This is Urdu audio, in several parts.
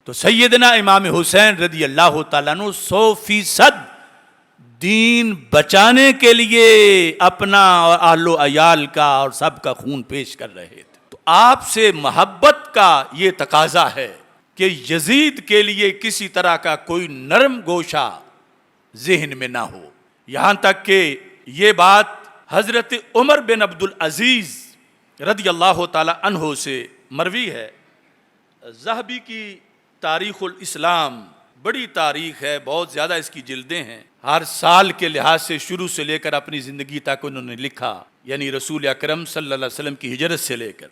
تو سیدنا امام حسین رضی اللہ تعالیٰ عنہ 100% دین بچانے کے لیے اپنا اور اہل و عیال کا اور سب کا خون پیش کر رہے تھے. تو آپ سے محبت کا یہ تقاضا ہے کہ یزید کے لیے کسی طرح کا کوئی نرم گوشہ ذہن میں نہ ہو. یہاں تک کہ یہ بات حضرت عمر بن عبدالعزیز رضی اللہ تعالی عنہ سے مروی ہے. ذہبی کی تاریخ الاسلام بڑی تاریخ ہے، بہت زیادہ اس کی جلدیں ہیں. ہر سال کے لحاظ سے شروع سے لے کر اپنی زندگی تک انہوں نے لکھا، یعنی رسول اکرم صلی اللہ علیہ وسلم کی ہجرت سے لے کر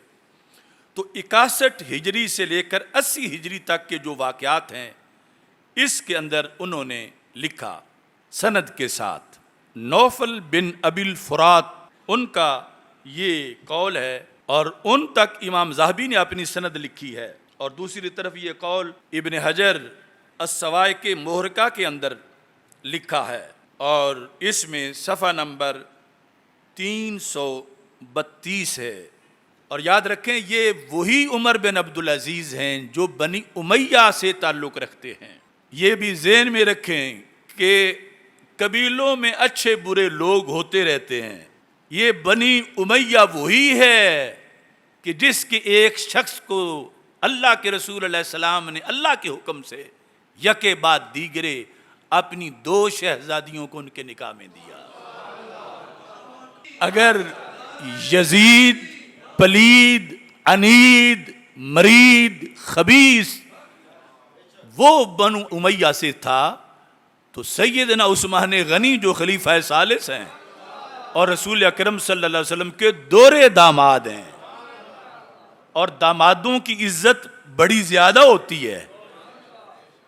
تو 61 ہجری سے لے کر 80 ہجری تک کے جو واقعات ہیں اس کے اندر انہوں نے لکھا سند کے ساتھ. نوفل بن ابی الفرات ان کا یہ قول ہے اور ان تک امام ذہبی نے اپنی سند لکھی ہے. اور دوسری طرف یہ قول ابن حجر السوائق محرقہ کے اندر لکھا ہے اور اس میں صفحہ نمبر 332 ہے. اور یاد رکھیں یہ وہی عمر بن عبدالعزیز ہیں جو بنی امیہ سے تعلق رکھتے ہیں. یہ بھی ذہن میں رکھیں کہ قبیلوں میں اچھے برے لوگ ہوتے رہتے ہیں. یہ بنی امیہ وہی ہے کہ جس کے ایک شخص کو اللہ کے رسول علیہ السلام نے اللہ کے حکم سے یکے بعد دیگرے اپنی 2 شہزادیوں کو ان کے نکاح میں دیا. اگر یزید پلید عنید مرید خبیث وہ بنو امیہ سے تھا تو سیدنا عثمان غنی جو خلیفہ ثالث ہیں اور رسول اکرم صلی اللہ علیہ وسلم کے دورے داماد ہیں اور دامادوں کی عزت بڑی زیادہ ہوتی ہے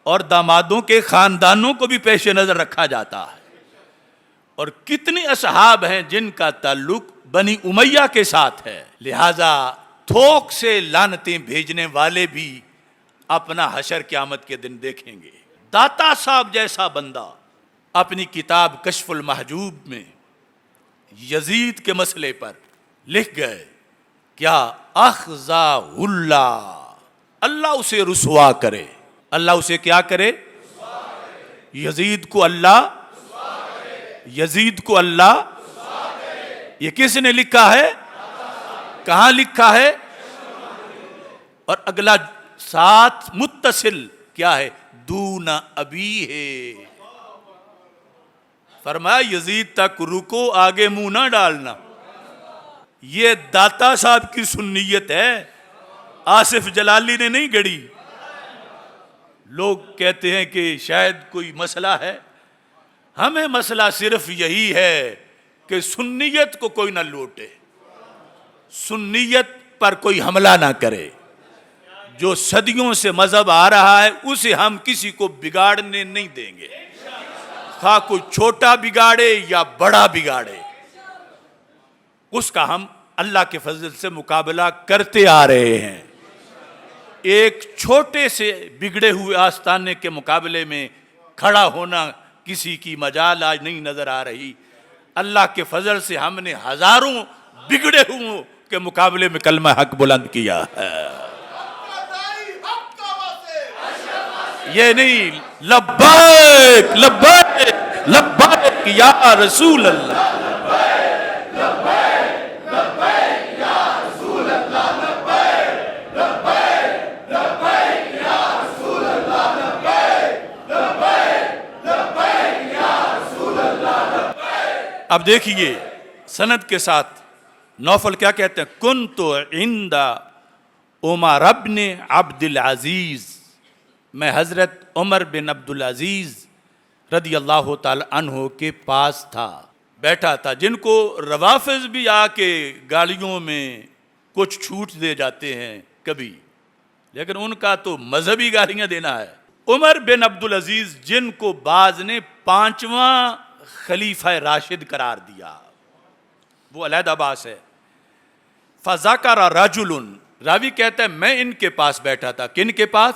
اور دامادوں کے خاندانوں کو بھی پیش نظر رکھا جاتا ہے. اور کتنے اصحاب ہیں جن کا تعلق بنی امیہ کے ساتھ ہے. لہذا تھوک سے لعنتیں بھیجنے والے بھی اپنا حشر قیامت کے دن دیکھیں گے. داتا صاحب جیسا بندہ اپنی کتاب کشف المحجوب میں یزید کے مسئلے پر لکھ گئے کیا اخزا اللہ اسے رسوا کرے. اللہ اسے کیا کرے؟ یزید کو اللہ یزید کو اللہ. یہ کس نے لکھا ہے؟ کہاں لکھا ہے؟ اور اگلا ساتھ متصل کیا ہے؟ دون ابی ہے. فرمایا یزید تک رکو، آگے منہ نہ ڈالنا. یہ داتا صاحب کی سنیت ہے، آصف جلالی نے نہیں گڑی. لوگ کہتے ہیں کہ شاید کوئی مسئلہ ہے. ہمیں مسئلہ صرف یہی ہے کہ سنیت کو کوئی نہ لوٹے، سنیت پر کوئی حملہ نہ کرے. جو صدیوں سے مذہب آ رہا ہے اسے ہم کسی کو بگاڑنے نہیں دیں گے، خواہ کوئی چھوٹا بگاڑے یا بڑا بگاڑے. اس کا ہم اللہ کے فضل سے مقابلہ کرتے آ رہے ہیں. ایک چھوٹے سے بگڑے ہوئے آستانے کے مقابلے میں کھڑا ہونا کسی کی مجال آج نہیں نظر آ رہی. اللہ کے فضل سے ہم نے ہزاروں بگڑے ہوئے کے مقابلے میں کلمہ حق بلند کیا ہے. یہ نہیں لبیک لبیک لبیک یا رسول اللہ. اب دیکھیے سند کے ساتھ نوفل کیا کہتے ہیں؟ کنت عند عمر بن عبد العزیز، میں حضرت عمر بن عبدالعزیز رضی اللہ تعالی عنہ کے پاس تھا، بیٹھا تھا. جن کو روافض بھی آ کے گاڑیوں میں کچھ چھوٹ دے جاتے ہیں کبھی، لیکن ان کا تو مذہبی گالیاں دینا ہے. عمر بن عبدالعزیز جن کو بعض نے 5واں خلیفہ راشد قرار دیا، وہ علیحدہ باس ہے. فذکر رجل، راوی کہتا ہے میں ان کے پاس بیٹھا تھا. کن کے پاس؟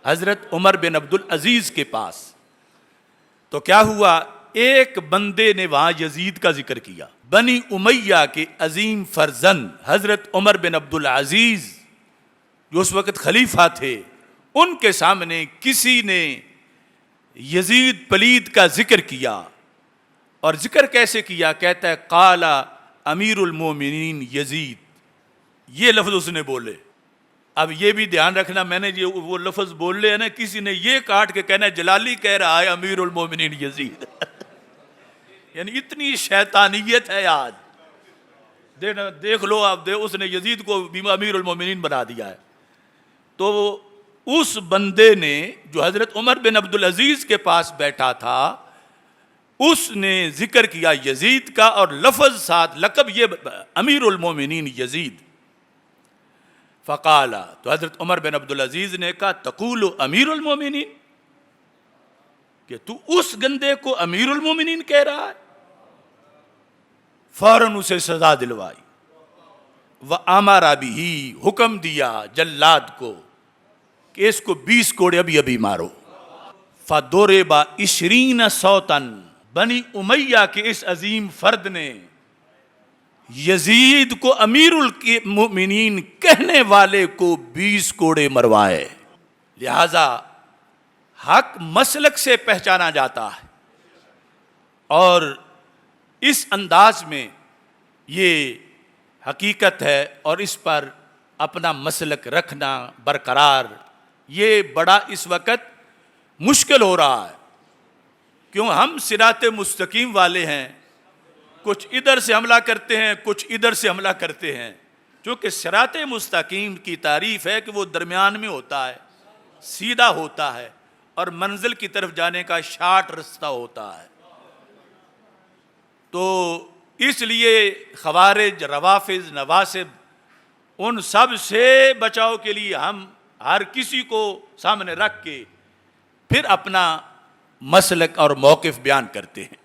حضرت عمر بن عبدالعزیز کے پاس. تو کیا ہوا؟ ایک بندے نے وہاں یزید کا ذکر کیا. بنی امیہ کے عظیم فرزند حضرت عمر بن عبدالعزیز جو اس وقت خلیفہ تھے، ان کے سامنے کسی نے یزید پلید کا ذکر کیا، اور ذکر کیسے کیا؟ کہتا ہے قال امیر المومنین یزید، یہ لفظ اس نے بولے۔ اب یہ بھی دھیان رکھنا، میں نے یہ وہ لفظ بول لے نا، کسی نے یہ کاٹ کے کہنا ہے جلالی کہہ رہا ہے امیر المومنین یزید یعنی اتنی شیطانیت ہے آج، دیکھ لو آپ، اس نے یزید کو امیر المومنین بنا دیا ہے۔ تو اس بندے نے جو حضرت عمر بن عبدالعزیز کے پاس بیٹھا تھا، اس نے ذکر کیا یزید کا، اور لفظ ساتھ لقب یہ امیر المومنین یزید۔ فقال، تو حضرت عمر بن عبدالعزیز نے کہا تقول امیر المومنین، کہ تو اس گندے کو امیر المومنین کہہ رہا ہے؟ فوراً اسے سزا دلوائی، وَأَمَرَ بِهِ، حکم دیا جلاد کو کہ اس کو 20 کوڑے ابھی ابھی مارو۔ فَضُرِبَ 20 صَوْتًا، بنی امیہ کے اس عظیم فرد نے یزید کو امیر المؤمنین کہنے والے کو 20 کوڑے مروائے۔ لہذا حق مسلک سے پہچانا جاتا ہے، اور اس انداز میں یہ حقیقت ہے، اور اس پر اپنا مسلک رکھنا برقرار، یہ بڑا اس وقت مشکل ہو رہا ہے، کیوں ہم صراط مستقیم والے ہیں، کچھ ادھر سے حملہ کرتے ہیں، کچھ ادھر سے حملہ کرتے ہیں، چونکہ صراط مستقیم کی تعریف ہے کہ وہ درمیان میں ہوتا ہے، سیدھا ہوتا ہے، اور منزل کی طرف جانے کا شارٹ رستہ ہوتا ہے۔ تو اس لیے خوارج، روافض، نواصب، ان سب سے بچاؤ کے لیے ہم ہر کسی کو سامنے رکھ کے پھر اپنا مسلک اور موقف بیان کرتے ہیں۔